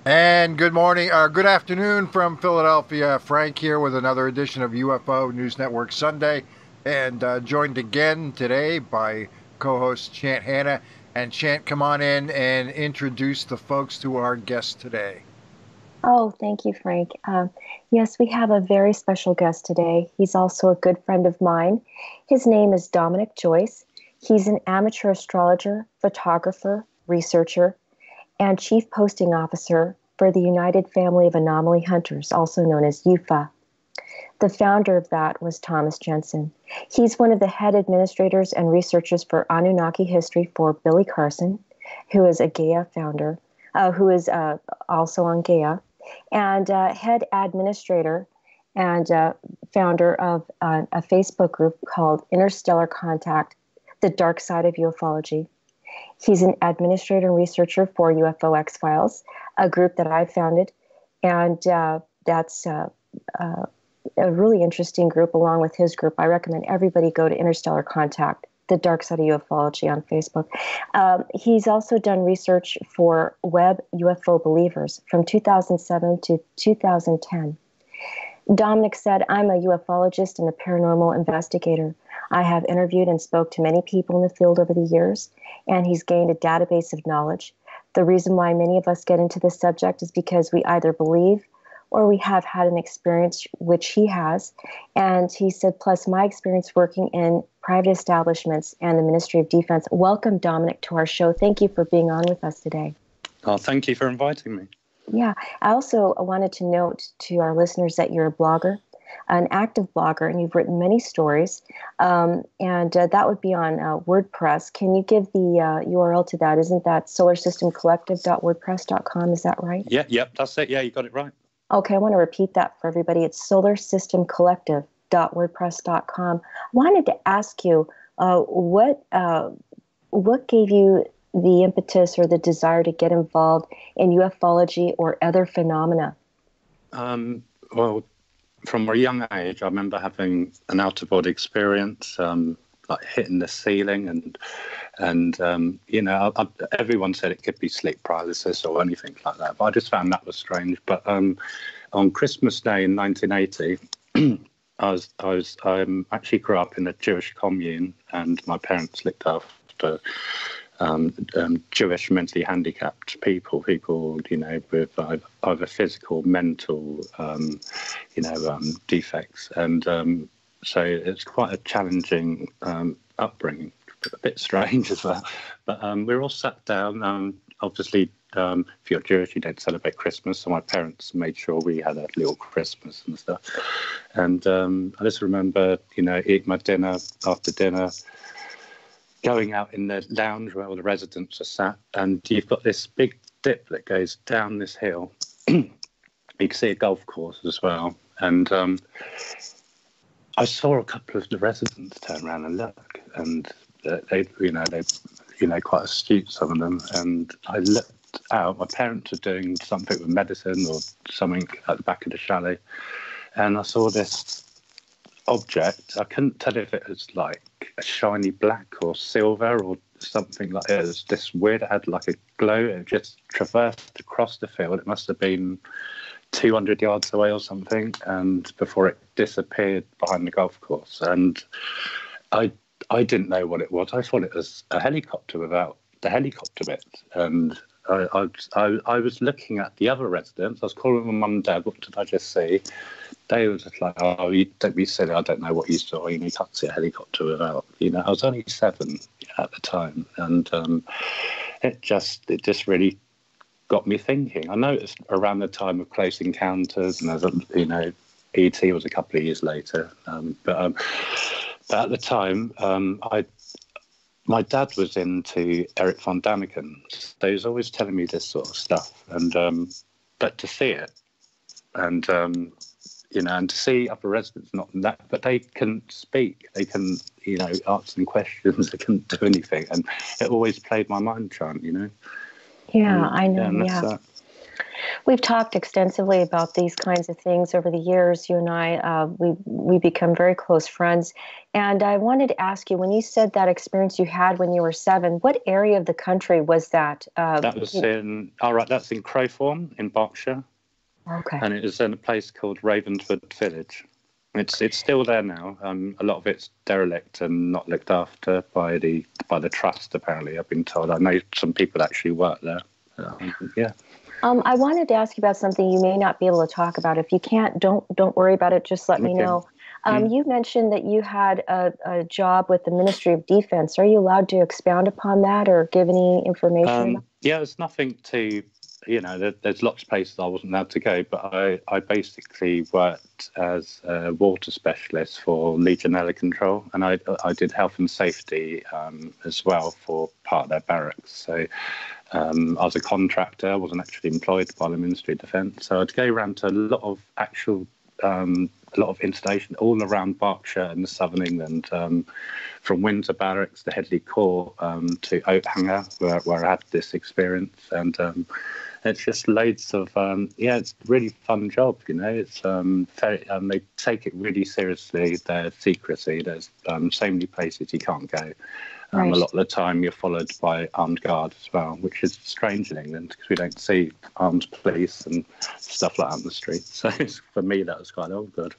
And good morning, or good afternoon from Philadelphia. Frank here with another edition of UFO News Network Sunday, and joined again today by co-host Chant Hannah. And Chant, come on in and introduce the folks to our guest today. Oh, thank you, Frank. Yes, we have a very special guest today. He's also a good friend of mine. His name is Dominic Joyce. He's an amateur astrologer, photographer, researcher, and chief posting officer for the United Family of Anomaly Hunters, also known as UFA. The founder of that was Thomas Jensen. He's one of the head administrators and researchers for Anunnaki history for Billy Carson, who is a Gaia founder, who is also on Gaia, and head administrator and founder of a Facebook group called Interstellar Contact, The Dark Side of UFOlogy. He's an administrator and researcher for UFO X-Files, a group that I founded, and that's a really interesting group along with his group. I recommend everybody go to Interstellar Contact, The Dark Side of UFOlogy on Facebook. He's also done research for Web UFO Believers from 2007 to 2010. Dominic said, "I'm a ufologist and a paranormal investigator. I have interviewed and spoke to many people in the field over the years, and he's gained a database of knowledge. The reason why many of us get into this subject is because we either believe or we have had an experience, which he has." And he said, plus my experience working in private establishments and the Ministry of Defense. Welcome, Dominic, to our show. Thank you for being on with us today. Oh, thank you for inviting me. Yeah. I also wanted to note to our listeners that you're a blogger, an active blogger, and you've written many stories. And that would be on WordPress. Can you give the URL to that? Isn't that solarsystemcollective.wordpress.com? Is that right? Yep, that's it. Yeah, you got it right. Okay, I want to repeat that for everybody. It's solarsystemcollective.wordpress.com. I wanted to ask you, what gave you the impetus or the desire to get involved in ufology or other phenomena? Well, from a young age, I remember having an out-of-body experience, like hitting the ceiling, and everyone said it could be sleep paralysis or anything like that, but I just found that was strange. But on Christmas Day in 1980, I actually grew up in a Jewish commune, and my parents looked after Jewish mentally handicapped people, with either physical, mental, defects, and so it's quite a challenging upbringing, a bit strange as well. But we were all sat down. Obviously, if you're Jewish, you don't celebrate Christmas, so my parents made sure we had a little Christmas and stuff. And I just remember, eating my dinner after dinner, going out in the lounge where all the residents are sat, and you've got this big dip that goes down this hill. You can see a golf course as well, and I saw a couple of the residents turn around and look, and they quite astute, some of them. And I looked out. My parents were doing something with medicine or something at the back of the chalet, and I saw this object. I couldn't tell if it was like a shiny black or silver or something like it. It was this weird. It had like a glow. It just traversed across the field. It must have been 200 yards away or something, and before it disappeared behind the golf course. And I didn't know what it was. I thought it was a helicopter without the helicopter bit. And I was looking at the other residents. I was calling my mum and dad, what did I just see? They were just like, "Oh, you don't be silly. I don't know what you saw. You can't see a helicopter without." I was only 7 at the time, and it just really got me thinking. I noticed around the time of Close Encounters, and E.T. was a couple of years later. But at the time, my dad was into Eric von Daniken, so he was always telling me this sort of stuff. And but to see it, and and to see other residents, not that, but they can speak, they can, answer some questions, they couldn't do anything, and it always played my mind, Chant, Yeah, I know. and Yeah. We've talked extensively about these kinds of things over the years. You and I, we become very close friends. And I wanted to ask you, when you said that experience you had when you were 7, what area of the country was that? That was that's in Crowthorne in Berkshire. Okay. And it was in a place called Ravenswood Village. It's still there now. A lot of it's derelict and not looked after by the trust. Apparently, I've been told. I know some people actually work there. Yeah. I wanted to ask you about something you may not be able to talk about. If you can't, don't worry about it. Just let me know. You mentioned that you had a job with the Ministry of Defense. Are you allowed to expound upon that or give any information? Yeah, there's nothing to, there's lots of places I wasn't allowed to go, but I basically worked as a water specialist for Legionella Control, and I did health and safety as well for part of their barracks. So I was a contractor. I wasn't actually employed by the Ministry of Defence. So I'd go around to a lot of installation all around Berkshire and the southern England, from Windsor Barracks to Headley Court to Oakhanger, where I had this experience. And it's just loads of, it's a really fun job, It's they take it really seriously, their secrecy. There's so many places you can't go. Right. A lot of the time you're followed by armed guard as well, which is strange in England because we don't see armed police and stuff like that on the street. So for me, that was quite good.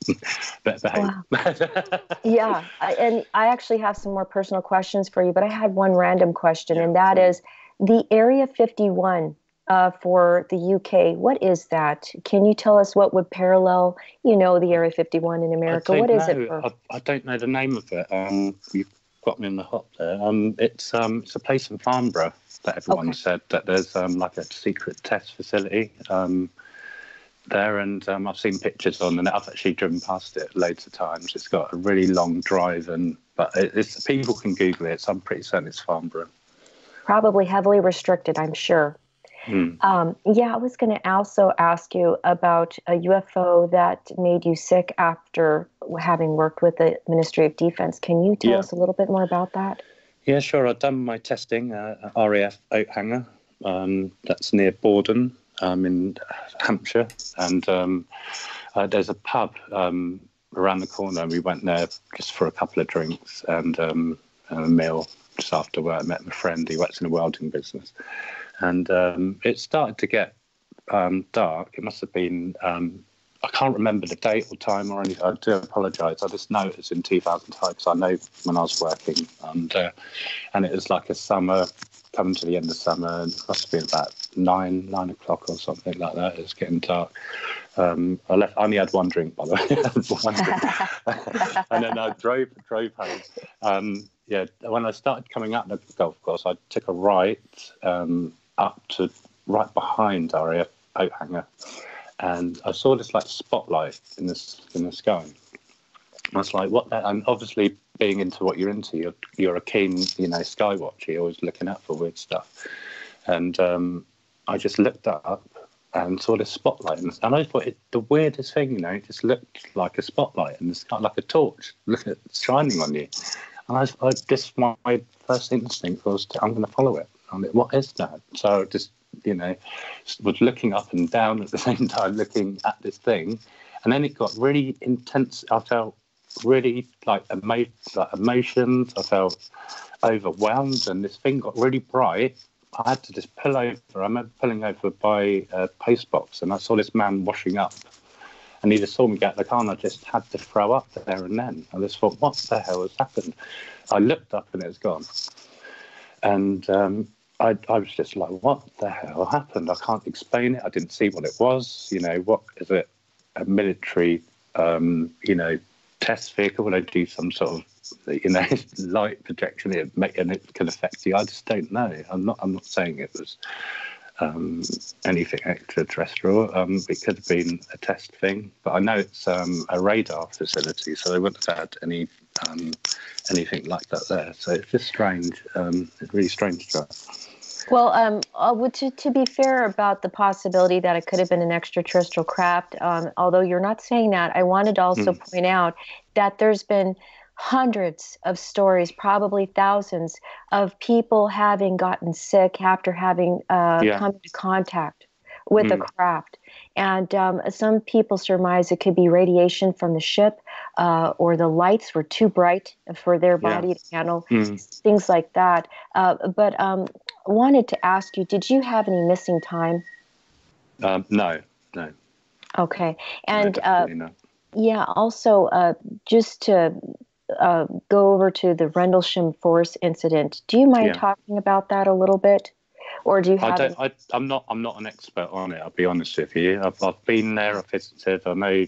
Better behave. Wow. Yeah, and I actually have some more personal questions for you, but I had one random question, and that is the Area 51 for the UK. What is that? Can you tell us what would parallel, the Area 51 in America? What is it for? I don't know the name of it. You've got me in the hop there. It's a place in Farnborough that everyone said that there's like a secret test facility there, and I've seen pictures on, and I've actually driven past it loads of times. It's got a really long drive, but it's people can Google it. So I'm pretty certain it's Farnborough. Probably heavily restricted, I'm sure. I was going to also ask you about a UFO that made you sick after having worked with the Ministry of Defense. Can you tell us a little bit more about that? Yeah, sure. I've done my testing at RAF Oakhanger. That's near Borden in Hampshire. And there's a pub around the corner, and we went there just for a couple of drinks and a meal just after work. I met my friend. He works in the welding business. And it started to get dark. It must have been, I can't remember the date or time or anything. I do apologise. I just know it was in 2005 because I know when I was working. And it was like a summer, coming to the end of summer. And it must have been about 9 o'clock or something like that. It was getting dark. I only had one drink, by the way. And then I drove home. When I started coming up the golf course, I took a right up to right behind RAF Oakhanger, and I saw this like spotlight in the sky. I was like, "What?" And obviously, being into what you're into, you're a keen, sky watcher. You're always looking out for weird stuff. And I just looked up and saw this spotlight, and I thought the weirdest thing, it just looked like a spotlight in the sky, like a torch, shining on you. And my first instinct was, I'm going to follow it. I'm like, what is that? So I just, was looking up and down at the same time, looking at this thing. And then it got really intense. I felt really like emotions. I felt overwhelmed, and this thing got really bright. I had to just pull over. I remember pulling over by a post box, and I saw this man washing up. And he just saw me get the car, and I just had to throw up there and then. I just thought, what the hell has happened? I looked up and it was gone. And I was just like, what the hell happened? I can't explain it. I didn't see what it was. What is it? A military, test vehicle? Will they do some sort of, light projection and it can affect you? I just don't know. I'm not saying it was anything extraterrestrial. It could have been a test thing, but I know it's a radar facility, so they wouldn't have had anything like that there. So it's just strange. It's really strange stuff. Well, to be fair about the possibility that it could have been an extraterrestrial craft, although you're not saying that, I wanted to also point out that there's been hundreds of stories, probably thousands, of people having gotten sick after having come into contact with the craft. And some people surmise it could be radiation from the ship, or the lights were too bright for their body to handle, things like that. But wanted to ask you, did you have any missing time? No. Okay. And No. yeah, also just to go over to the Rendlesham Force incident, do you mind talking about that a little bit? Or do you have? I'm not an expert on it. I'll be honest with you. I've been there. I've visited. I know.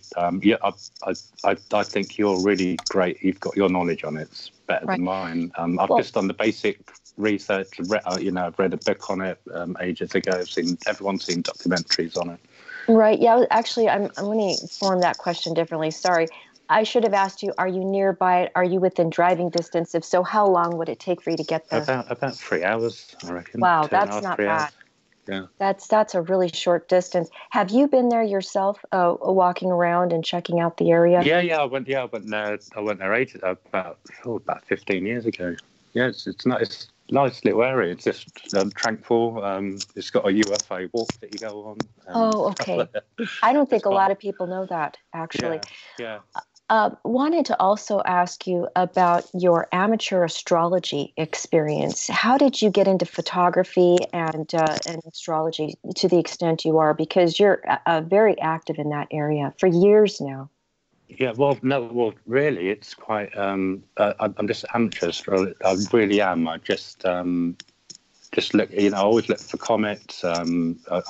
I think you're really great. You've got your knowledge on it. It's better than mine. I've just done the basic research. I've read a book on it ages ago. Everyone's seen documentaries on it. Right. Yeah. Actually, I'm going to form that question differently. Sorry. I should have asked you, are you nearby? Are you within driving distance? If so, how long would it take for you to get there? About 3 hours, I reckon. Wow, that's not bad. Yeah. That's a really short distance. Have you been there yourself, walking around and checking out the area? Yeah. I went there ages about 15 years ago. Yeah, it's nice. Nice little area. It's just tranquil. It's got a UFO walk that you go on. Oh, okay. I don't think a lot of people know that, actually. Yeah. Wanted to also ask you about your amateur astrology experience. How did you get into photography and astrology to the extent you are? Because you're very active in that area for years now. Yeah, really, it's quite. I'm just amateur astrologer. I really am. I just look. I always look for comets. I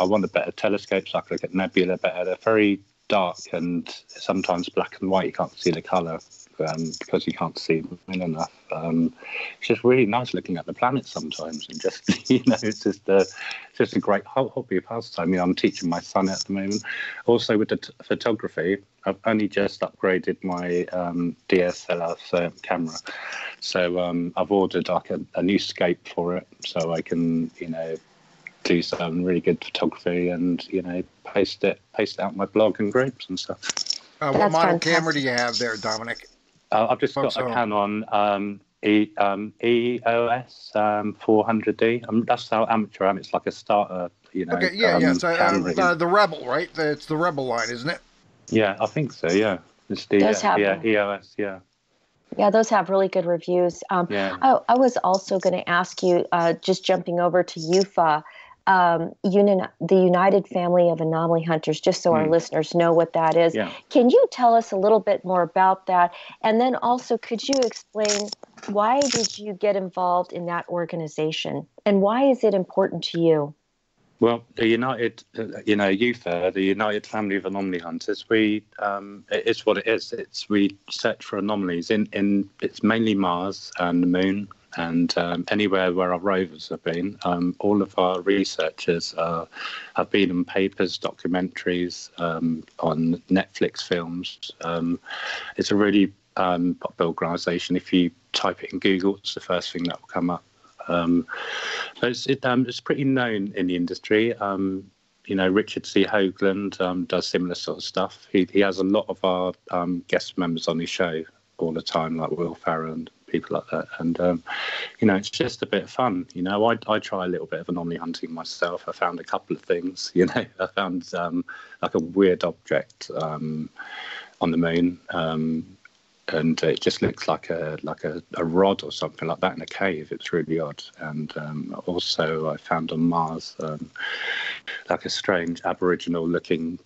want a better telescope so I can look at nebula better. They're very dark and sometimes black and white. You can't see the colour because you can't see them enough. It's just really nice looking at the planets sometimes, and just it's just a great hobby pastime. I'm teaching my son at the moment. Also with the photography, I've only just upgraded my DSLR camera, so I've ordered like a new scope for it, so I can do some really good photography and paste it out my blog and groups and stuff. What model camera do you have there, Dominic? I've just got a Canon EOS 400D. That's how amateur I am. It's like a starter, Okay, So, the Rebel, right? It's the Rebel line, isn't it? Yeah, I think so. Yeah, it's the EOS. Yeah. Yeah, those have really good reviews. I was also going to ask you, just jumping over to UFA, the United Family of Anomaly Hunters, just so our listeners know what that is. Yeah. Can you tell us a little bit more about that? And then also, could you explain, why did you get involved in that organization? And why is it important to you? Well, the United, UFA, the United Family of Anomaly Hunters, it's what it is. We search for anomalies in it's mainly Mars and the Moon, and anywhere where our rovers have been. All of our researchers have been in papers, documentaries, on Netflix films. It's a really popular organisation. If you type it in Google, it's the first thing that will come up. It's pretty known in the industry. Richard C. Hoagland does similar sort of stuff. He has a lot of our guest members on his show all the time, like Will Farrow and people like that. And it's just a bit of fun. I try a little bit of anomaly hunting myself. I found a couple of things. I found like a weird object on the Moon. And it just looks like a rod or something like that in a cave. It's really odd. And also I found on Mars like a strange Aboriginal-looking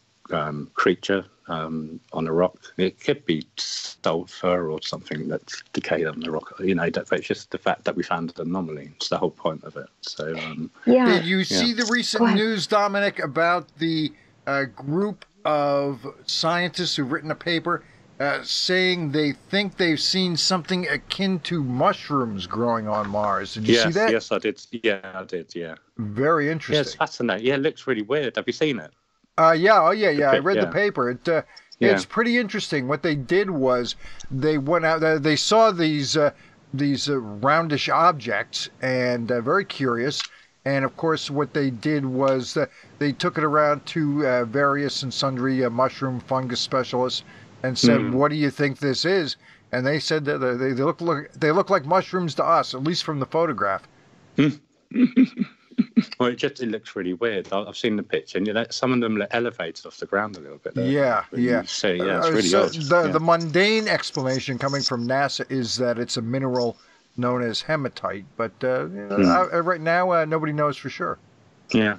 creature on a rock. It could be sulfur or something that's decayed on the rock. But it's just the fact that we found an anomaly. It's the whole point of it. So Did you see the recent news, Dominic, about the group of scientists who've written a paper saying they think they've seen something akin to mushrooms growing on Mars? Did you see that? Yes, I did. Yeah, I did. Yeah. Very interesting. Yeah, it's fascinating. Yeah, it looks really weird. Have you seen it? Yeah. I read the paper. It's pretty interesting. What they did was they went out. They saw these roundish objects and very curious. And of course, what they did was they took it around to various and sundry mushroom fungus specialists and said, "What do you think this is?" And they said that they look like mushrooms to us, at least from the photograph. Well, it looks really weird. I've seen the picture, and some of them look elevated off the ground a little bit. Yeah, yeah. So yeah, it's really so odd. the mundane explanation coming from NASA is that it's a mineral known as hematite, but right now nobody knows for sure. Yeah.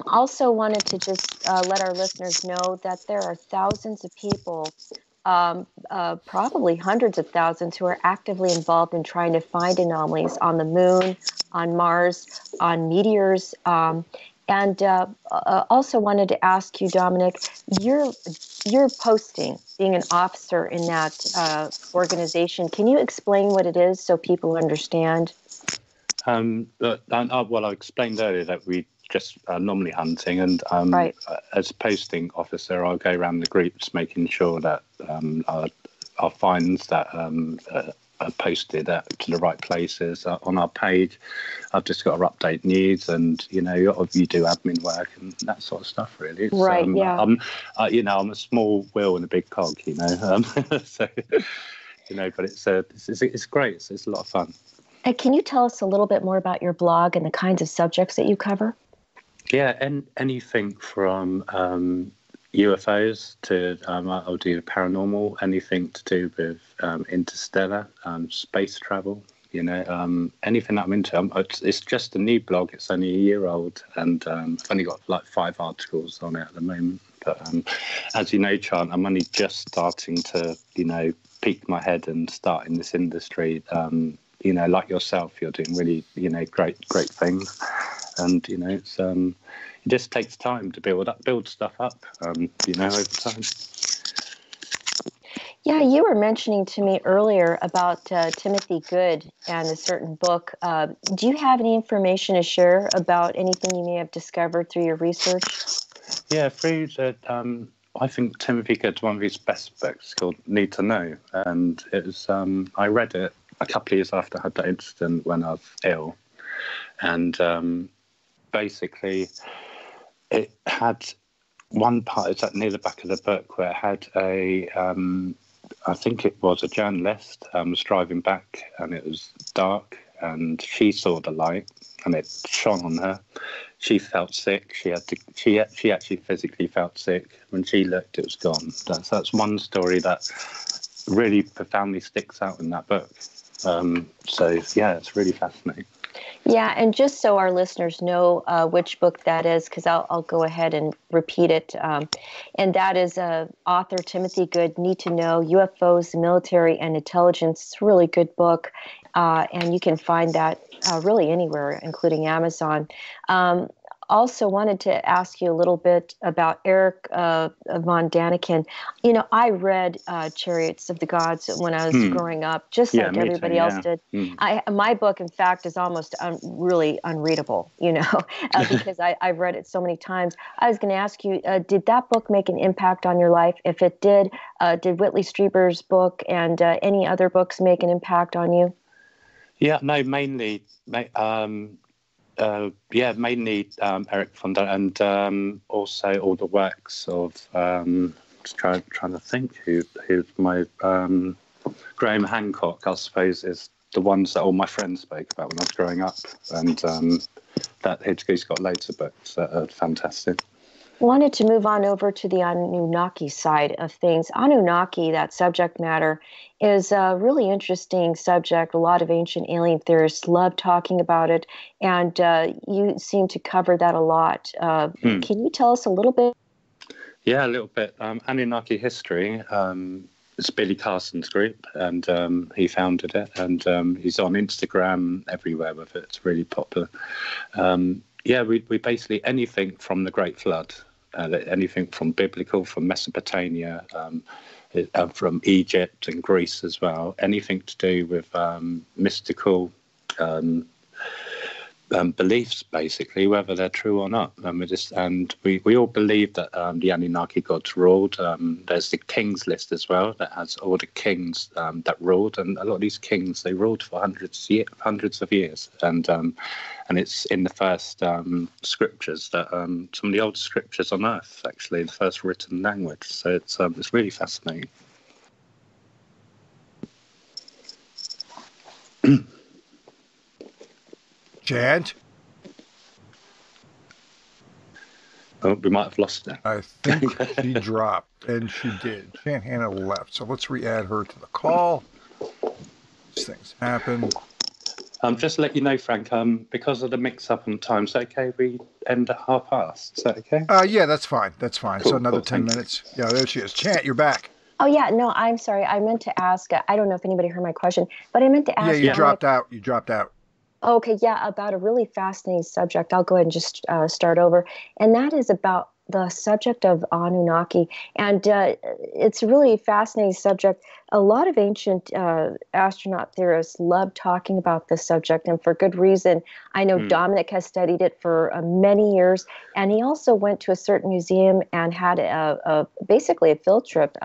Also wanted to just let our listeners know that there are thousands of people, probably hundreds of thousands, who are actively involved in trying to find anomalies on the moon, on Mars, on meteors. And also wanted to ask you, Dominic, you're posting, being an officer in that organization. Can you explain what it is so people understand? Well, I explained earlier that we just normally hunting, and Right. as posting officer, I'll go around the groups making sure that our finds that are posted to the right places on our page. I've just got to update news, and you do admin work and that sort of stuff. Really, Right. Yeah. I'm a small wheel in a big cog. So but it's great. It's a lot of fun. And can you tell us a little bit more about your blog and the kinds of subjects that you cover? Yeah, and anything from UFOs to I'll do paranormal, anything to do with interstellar, space travel. Anything that I'm into. It's just a new blog. It's only a year old, and I've only got like 5 articles on it at the moment. But as you know, Chant, I'm only just starting to peek my head and start in this industry. Like yourself, you're doing really, great things, and it's it just takes time to build stuff up, over time. Yeah, you were mentioning to me earlier about Timothy Good and a certain book. Do you have any information to share about anything you may have discovered through your research? Yeah, through the. I think Timothy Good's one of his best books, called Need to Know, and it was. I read it a couple of years after I had that incident when I was ill, and basically it had one part, it's near the back of the book, where it had I think it was a journalist was driving back, and it was dark, and she saw the light and it shone on her. She felt sick. She actually physically felt sick. When she looked, it was gone. That's one story that really profoundly sticks out in that book. So yeah, it's really fascinating. Yeah, and just so our listeners know which book that is, because I'll go ahead and repeat it. And that is author Timothy Good, Need to Know, UFOs, Military, and Intelligence. It's a really good book, and you can find that really anywhere, including Amazon. Also wanted to ask you a little bit about Eric von Daniken. I read Chariots of the Gods when I was growing up, just like everybody else did. My book, in fact, is almost really unreadable, because I've read it so many times. I was going to ask you, did that book make an impact on your life? If it did Whitley Strieber's book and any other books make an impact on you? Yeah, no, mainly Eric von Daniken, and also all the works of just trying to think who's my Graham Hancock, I suppose, is the ones that all my friends spoke about when I was growing up, and that he's got loads of books that are fantastic. Wanted to move on over to the Anunnaki side of things. Anunnaki, that subject matter, is a really interesting subject. A lot of ancient alien theorists love talking about it, and you seem to cover that a lot. Can you tell us a little bit? Yeah, a little bit. Anunnaki history. It's Billy Carson's group, and he founded it, and he's on Instagram everywhere with it. It's really popular. We basically anything from the Great Flood. Anything from biblical, from Mesopotamia, from Egypt and Greece as well. Anything to do with mystical beliefs, basically, whether they're true or not. We all believe that the Anunnaki gods ruled. There's the kings list as well that has all the kings that ruled, and a lot of these kings, they ruled for hundreds of years, and it's in the first scriptures that some of the oldest scriptures on Earth, actually, the first written language. So it's really fascinating. Chant? Oh, we might have lost her. I think she dropped, and she did. Chant Hannah left, so let's re-add her to the call. These things happen. Just to let you know, Frank, because of the mix-up on time, is it okay if we end at past? Is that okay? Yeah, that's fine. That's fine. Cool, so another 10 you. minutes. Yeah, there she is. Chant, you're back. Oh, yeah. No, I'm sorry. I meant to ask, I don't know if anybody heard my question, but I meant to ask. Yeah, you dropped out. You dropped out. Okay, yeah, about a really fascinating subject. I'll go ahead and just start over. And that is about the subject of Anunnaki. And it's a really fascinating subject. A lot of ancient astronaut theorists love talking about this subject, and for good reason. I know Dominic has studied it for many years, and he also went to a certain museum and had basically a field trip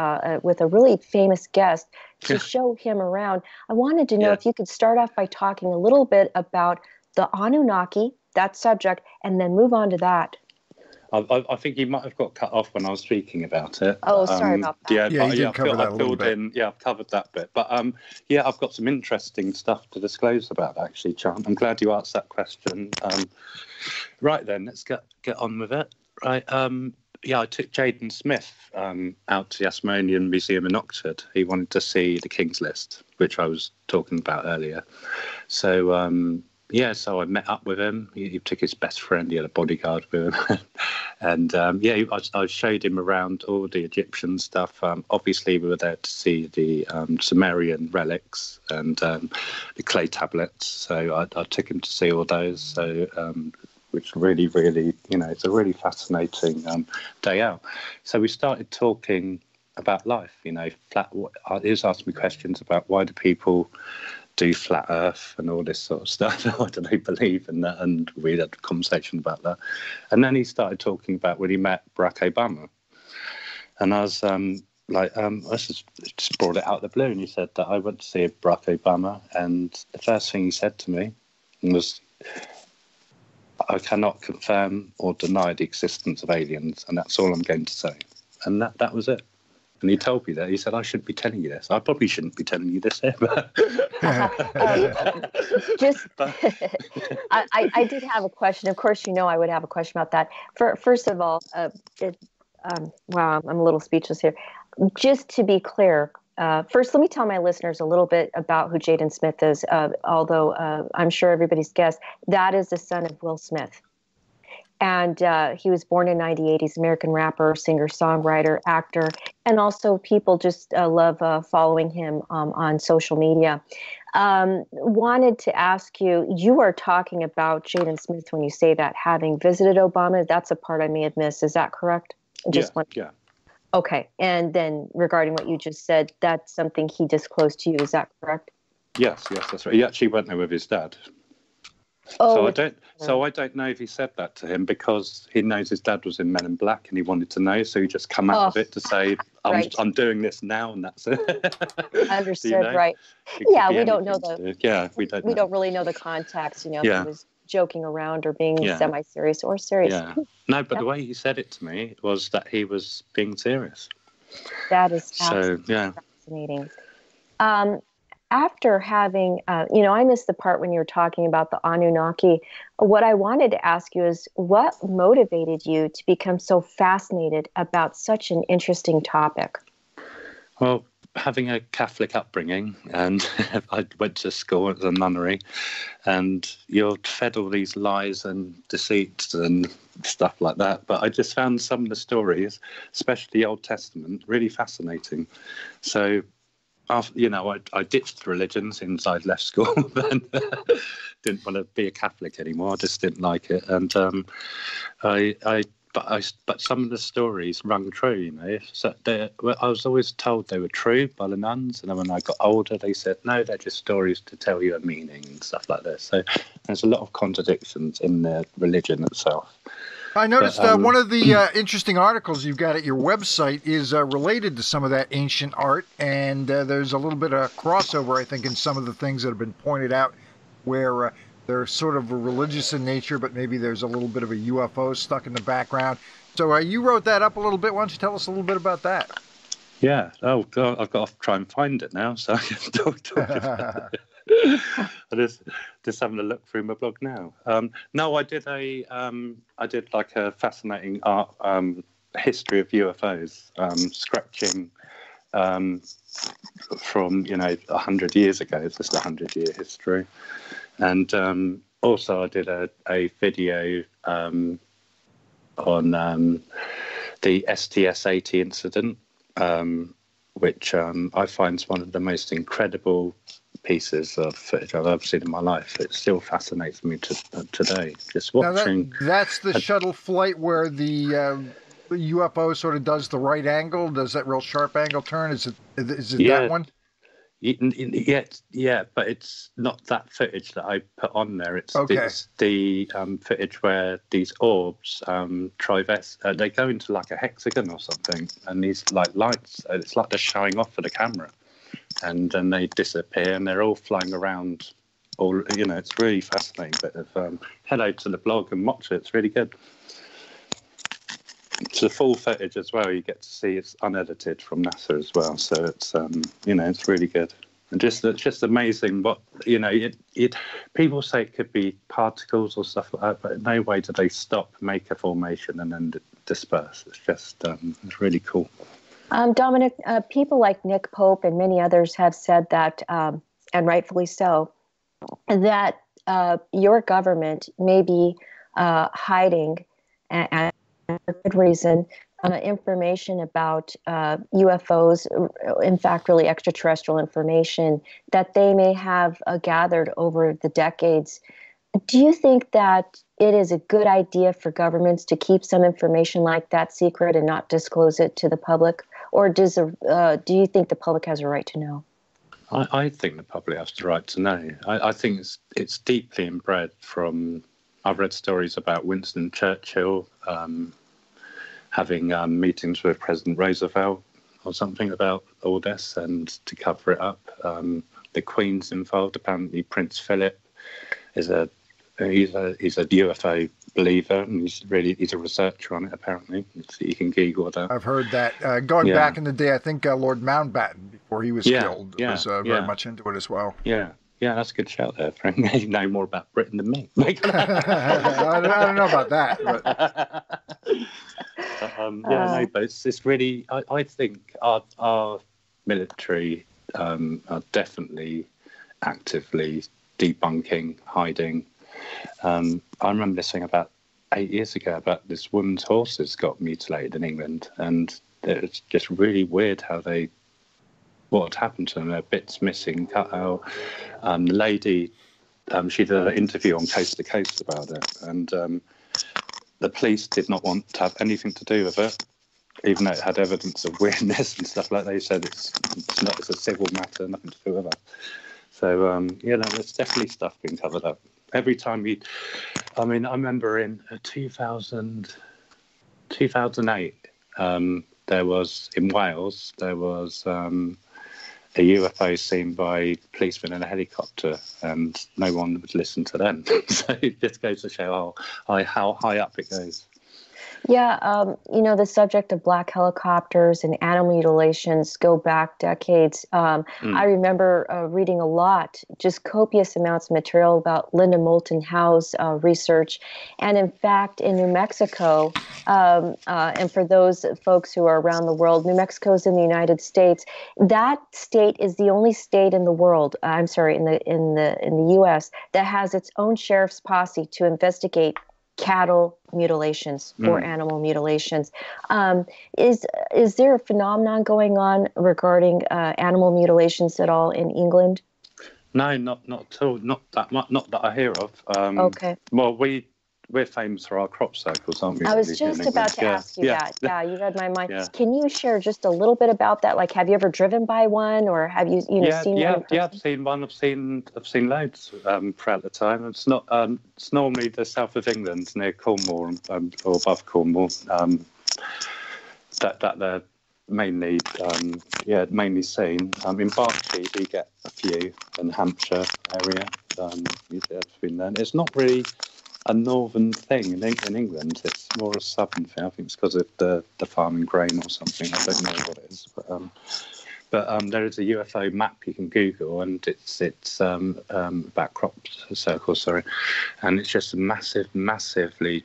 with a really famous guest to show him around. I wanted to know if you could start off by talking a little bit about the Anunnaki, that subject, and then move on to that. I think you might have got cut off when I was speaking about it. Oh, sorry about that. Yeah, you did cover that a little bit. I've covered that bit. But I've got some interesting stuff to disclose about that, actually, Chant. I'm glad you asked that question. Right then, let's get on with it. Right. I took Jaden Smith out to the Asmodean Museum in Oxford. He wanted to see the King's List, which I was talking about earlier. So, so I met up with him. He took his best friend. He had a bodyguard with him. And, I showed him around all the Egyptian stuff. Obviously, we were there to see the Sumerian relics and the clay tablets. So I took him to see all those. So which really, really, it's a really fascinating day out. So we started talking about life, he was asking me questions about why do people do flat Earth and all this sort of stuff. Why do they believe in that? And we had a conversation about that. And then he started talking about when he met Barack Obama. And I was I just brought it out of the blue. And he said that I went to see Barack Obama. And the first thing he said to me was, I cannot confirm or deny the existence of aliens. And that's all I'm going to say. And that was it. And he told me that. He said, I shouldn't be telling you this. I probably shouldn't be telling you this here. But I did have a question. Of course, I would have a question about that. First of all, wow, I'm a little speechless here. Just to be clear, first, let me tell my listeners a little bit about who Jaden Smith is, although I'm sure everybody's guessed. That is the son of Will Smith. And he was born in 1998. He's an American rapper, singer, songwriter, actor, and also people just love following him on social media. Wanted to ask you, you are talking about Jaden Smith when you say that, having visited Obama. That's a part I may have missed. Is that correct? Yeah. Okay. And then regarding what you just said, that's something he disclosed to you. Is that correct? Yes, that's right. He actually went there with his dad. Oh, so I don't know if he said that to him because he knows his dad was in Men in Black and he wanted to know, so he just come out of it to say, I'm doing this now, and that's it. Understood, right? Yeah, we don't know we don't really know the context, if he was joking around or being semi-serious or serious. Yeah. No, but the way he said it to me was that he was being serious. That is fascinating. After having, I missed the part when you were talking about the Anunnaki. What I wanted to ask you is what motivated you to become so fascinated about such an interesting topic? Well, having a Catholic upbringing, and I went to school as a nunnery, and you're fed all these lies and deceits and stuff like that. But I just found some of the stories, especially the Old Testament, really fascinating. So I ditched religion since I'd left school. Then didn't want to be a Catholic anymore. I just didn't like it, and but some of the stories rung true. So I was always told they were true by the nuns, and then when I got older, they said no, they're just stories to tell you a meaning and stuff like this. So there's a lot of contradictions in the religion itself. I noticed one of the interesting articles you've got at your website is related to some of that ancient art, and there's a little bit of crossover, I think, in some of the things that have been pointed out where they're sort of religious in nature, but maybe there's a little bit of a UFO stuck in the background. So you wrote that up a little bit. Why don't you tell us a little bit about that? Yeah. Oh, God, I've got to try and find it now, so I can talk about it. I just having a look through my blog now. No, I did like a fascinating art history of UFOs, scratching from 100 years ago. It's just 100-year history, and also I did a video on the STS-80 incident, which I find is one of the most incredible pieces of footage I've ever seen in my life. It still fascinates me today. Just watching. That's the shuttle flight where the UFO sort of does the right angle, does that real sharp angle turn? Is it that one? Yeah, but it's not that footage that I put on there. It's the footage where these orbs they go into like a hexagon or something, and these like lights. It's like they're showing off for the camera, and then they disappear, and they're all flying around. It's really fascinating. But head over to the blog and watch it. It's really good. It's the full footage as well. You get to see it's unedited from NASA as well, so it's it's really good. And it's just amazing what people say it could be particles or stuff like that, but in no way do they stop, make a formation, and then disperse. It's just it's really cool. Dominic, people like Nick Pope and many others have said that, and rightfully so, that your government may be hiding and for good reason, information about UFOs, in fact, really extraterrestrial information that they may have gathered over the decades. Do you think that it is a good idea for governments to keep some information like that secret and not disclose it to the public? Or do you think the public has a right to know? I think the public has the right to know. I think it's deeply inbred from... I've read stories about Winston Churchill having meetings with President Roosevelt or something about all this, and to cover it up. The Queen's involved. Apparently, Prince Philip is he's a UFO believer, and he's a researcher on it. Apparently, so you can Google that. I've heard that. Going back in the day, I think Lord Mountbatten, before he was killed, was very much into it as well. Yeah, that's a good shout there, Frank. You know more about Britain than me. I don't know about that. But but it's really... I think our military are definitely actively debunking, hiding. I remember this thing about 8 years ago about this woman's horses got mutilated in England, and it's just really weird how what had happened to them. Their bits missing, cut out. The lady, she did an interview on Coast to Coast about it, and the police did not want to have anything to do with it, even though it had evidence of weirdness and stuff like that. They said it's a civil matter, nothing to do with that. So, there's definitely stuff being covered up. Every time I remember in 2008, there was, in Wales, there was a UFO seen by policemen in a helicopter, and no one would listen to them. So it just goes to show how high up it goes. Yeah, the subject of black helicopters and animal mutilations go back decades. I remember reading a lot, just copious amounts of material about Linda Moulton Howe's research. And in fact, in New Mexico, and for those folks who are around the world, New Mexico is in the United States. That state is the only state in the world, in the U.S. that has its own sheriff's posse to investigate cattle mutilations or animal mutilations. Is there a phenomenon going on regarding animal mutilations at all in England? No, not at all. Not that I hear of. Okay. Well, we're famous for our crop circles, aren't we? I was just about to ask you that. Yeah, you read my mind. Yeah. Can you share just a little bit about that? Like, have you ever driven by one, or have you seen one? Yeah, I've seen one. I've seen loads throughout the time. It's not. It's normally the south of England, near Cornwall or above Cornwall. That they're mainly seen. In Berkshire, we get a few, in Hampshire area. It's not really a northern thing in England. It's more a southern thing. I think it's because of the farming grain or something. I don't know what it is, But there is a UFO map you can Google, and it's about crop circles, sorry, and it's just massively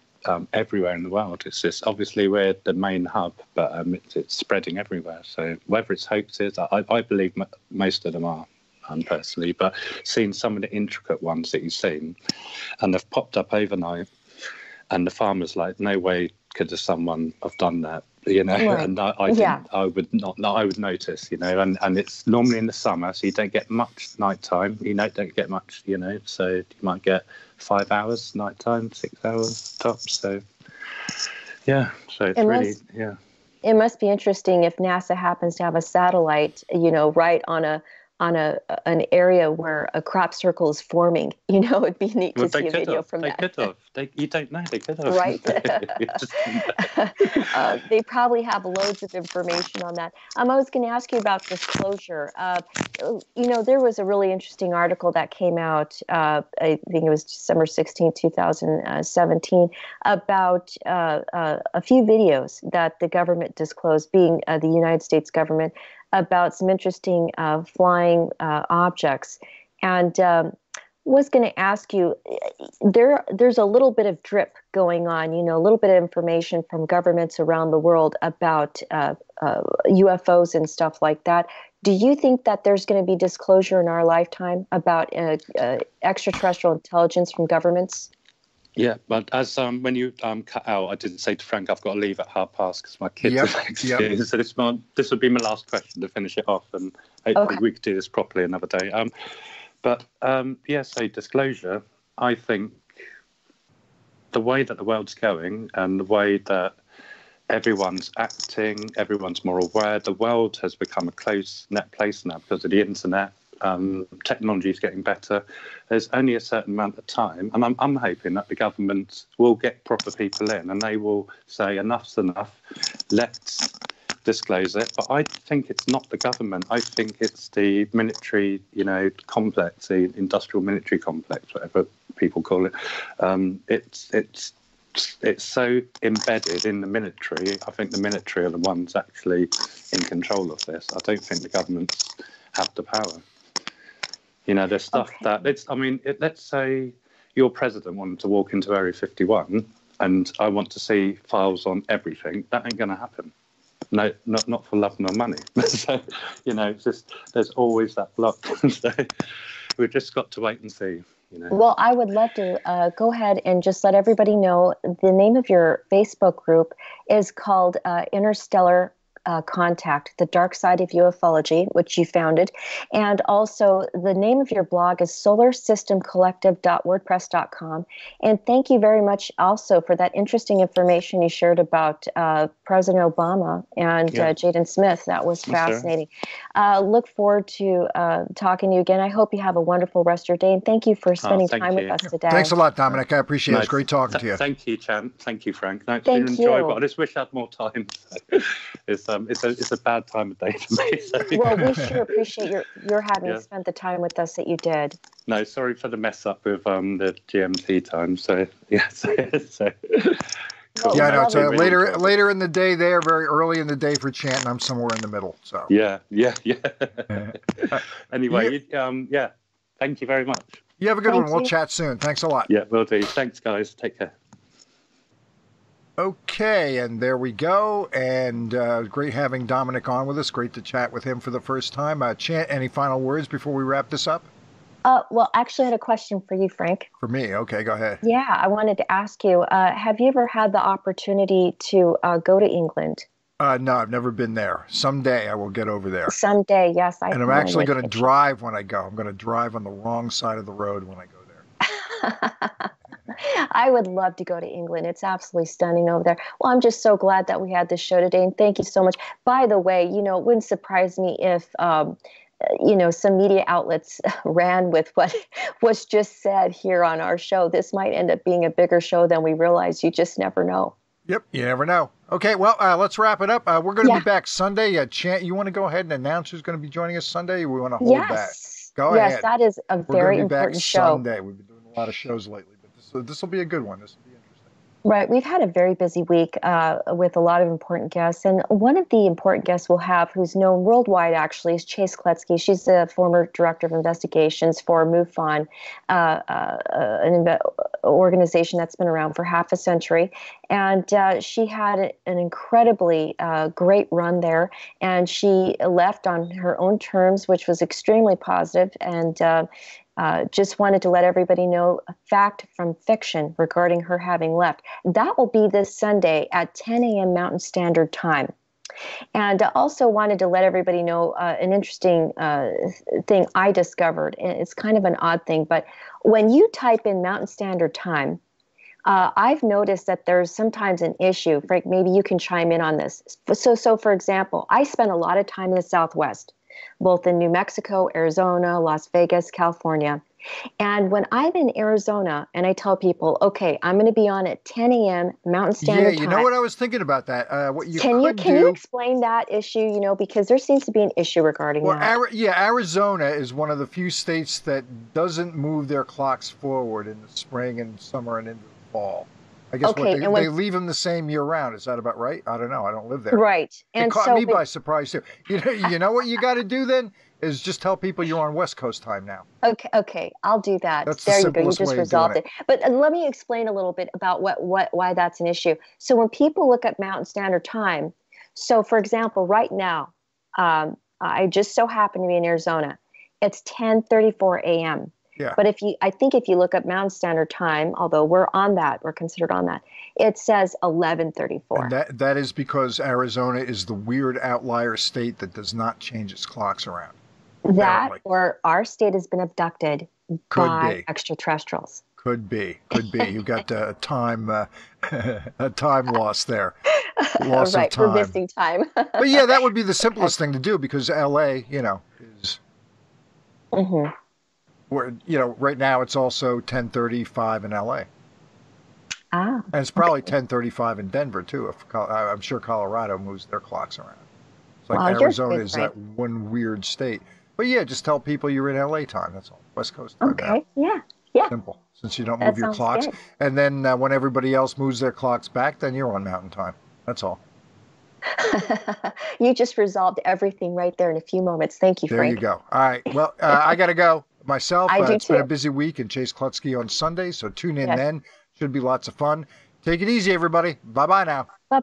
everywhere in the world. It's just obviously we're the main hub, but it's spreading everywhere. So whether it's hoaxes, I believe most of them are. Personally, but seeing some of the intricate ones that you've seen, and they've popped up overnight, and the farmer's like, no way could someone have done that, you know. Right. And I would notice, you know, and it's normally in the summer, so you don't get much nighttime, you know, don't get much, you know, so you might get 5 hours nighttime, 6 hours tops. So yeah, so it's really it must be interesting if NASA happens to have a satellite, you know, right on an area where a crop circle is forming. You know, it'd be neat to see a video from that. They could have. You don't know. They could have. Right. They probably have loads of information on that. I was going to ask you about disclosure. You know, there was a really interesting article that came out, I think it was December 16, 2017, about a few videos that the government disclosed, being the United States government, about some interesting flying objects. And was going to ask you, there's a little bit of drip going on, you know, a little bit of information from governments around the world about UFOs and stuff like that. Do you think that there's going to be disclosure in our lifetime about extraterrestrial intelligence from governments? Yeah, but as when you cut out, I did say to Frank, I've got to leave at 5:30 because my kids are next year. So this would be my last question to finish it off, and hopefully we could do this properly another day. So disclosure, I think the way that the world's going and the way that everyone's acting, everyone's more aware, the world has become a close-knit place now because of the internet. Technology is getting better. There's only a certain amount of time, and I'm hoping that the government will get proper people in and they will say enough's enough, let's disclose it. But I think it's not the government. I think it's the military, you know, complex, the industrial military complex, whatever people call it. It's so embedded in the military. I think the military are the ones actually in control of this. I don't think the governments have the power. You know, there's stuff that let's say your president wanted to walk into Area 51 and I want to see files on everything. That ain't going to happen. No, not for love nor money. So, you know, it's just, there's always that block. So we've just got to wait and see. You know. Well, I would love to go ahead and just let everybody know the name of your Facebook group is called Interstellar Contact, the Dark Side of Ufology, which you founded. And also the name of your blog is solarsystemcollective.wordpress.com. And thank you very much also for that interesting information you shared about President Obama and Jaden Smith. That was fascinating. Look forward to talking to you again. I hope you have a wonderful rest of your day. And thank you for spending time with us today. Thanks a lot, Dominic. I appreciate it. It's great talking to you. Thank you, Chant. Thank you, Frank. No, it's been enjoyable. I just wish I had more time. It's a bad time of day for me. So. Well, we sure appreciate your having spent the time with us that you did. No, sorry for the mess up with the GMT time. So Cool. Yeah, no, it's later in the day there, very early in the day for Chant, and I'm somewhere in the middle. So yeah. Anyway, thank you very much. You have a good one. We'll chat soon. Thanks a lot. Yeah, will do. Thanks, guys. Take care. Okay, and there we go. And great having Dominic on with us. Great to chat with him for the first time. Chant, any final words before we wrap this up? Well, actually, I had a question for you, Frank. For me? Okay, go ahead. Yeah, I wanted to ask you, have you ever had the opportunity to go to England? No, I've never been there. Someday I will get over there. Someday, yes. And I'm actually going to drive when I go. I'm going to drive on the wrong side of the road when I go there. I would love to go to England. It's absolutely stunning over there. Well, I'm just so glad that we had this show today, and thank you so much. By the way, you know, it wouldn't surprise me if some media outlets ran with what was just said here on our show. This might end up being a bigger show than we realize. You just never know. Yep, you never know. Okay, well, let's wrap it up. We're going to be back Sunday. Chant, you want to go ahead and announce who's going to be joining us Sunday? Or we want to hold back? Go ahead. Yes, that is a very important show. Sunday. We've been doing a lot of shows lately, but this will be a good one. This will be interesting. Right. We've had a very busy week with a lot of important guests. And one of the important guests we'll have, who's known worldwide actually, is Chase Kletzky. She's the former director of investigations for MUFON, organization that's been around for half a century. And she had an incredibly great run there. And she left on her own terms, which was extremely positive. And just wanted to let everybody know a fact from fiction regarding her having left. That will be this Sunday at 10 a.m. Mountain Standard Time. And also wanted to let everybody know an interesting thing I discovered. It's kind of an odd thing, but when you type in Mountain Standard Time, I've noticed that there's sometimes an issue. Frank, maybe you can chime in on this. So for example, I spent a lot of time in the Southwest, both in New Mexico, Arizona, Las Vegas, California. And when I'm in Arizona and I tell people, okay, I'm going to be on at 10 a.m. Mountain Standard Time. Yeah, you know what I was thinking about that. What you can you explain that issue? You know, because there seems to be an issue regarding that. Arizona is one of the few states that doesn't move their clocks forward in the spring and summer and into the fall. I guess they leave them the same year round. Is that about right? I don't know. I don't live there. Right. And it caught me by surprise too. You know what you got to do then is just tell people you're on West Coast time now. Okay, I'll do that. That's there the you go. You simplest just way of resolved doing it. But let me explain a little bit about why that's an issue. So when people look at Mountain Standard Time, so for example, right now, I just so happen to be in Arizona. It's 10:34 a.m. Yeah. But I think if you look up Mountain Standard Time, although we're considered on that, it says 11:34. And that is because Arizona is the weird outlier state that does not change its clocks around. That apparently. Or our state has been abducted by extraterrestrials. Could be. You got a time loss there. Loss right, of time. we're missing time. But yeah, that would be the simplest thing to do because LA, is where right now it's also 10:35 in LA. Ah. And it's probably 10:35 in Denver too. I'm sure Colorado moves their clocks around. It's like Arizona is that one weird state. But yeah, just tell people you're in LA time. That's all. West Coast time. Okay. Now. Yeah. Simple. Since you don't move your clocks. Good. And then when everybody else moves their clocks back, then you're on Mountain Time. That's all. You just resolved everything right there in a few moments. Thank you, Frank. There you go. All right. Well, I got to go myself. It's been a busy week, and Chase Kletzky on Sunday, so tune in then. Should be lots of fun. Take it easy, everybody. Bye-bye now. Bye-bye.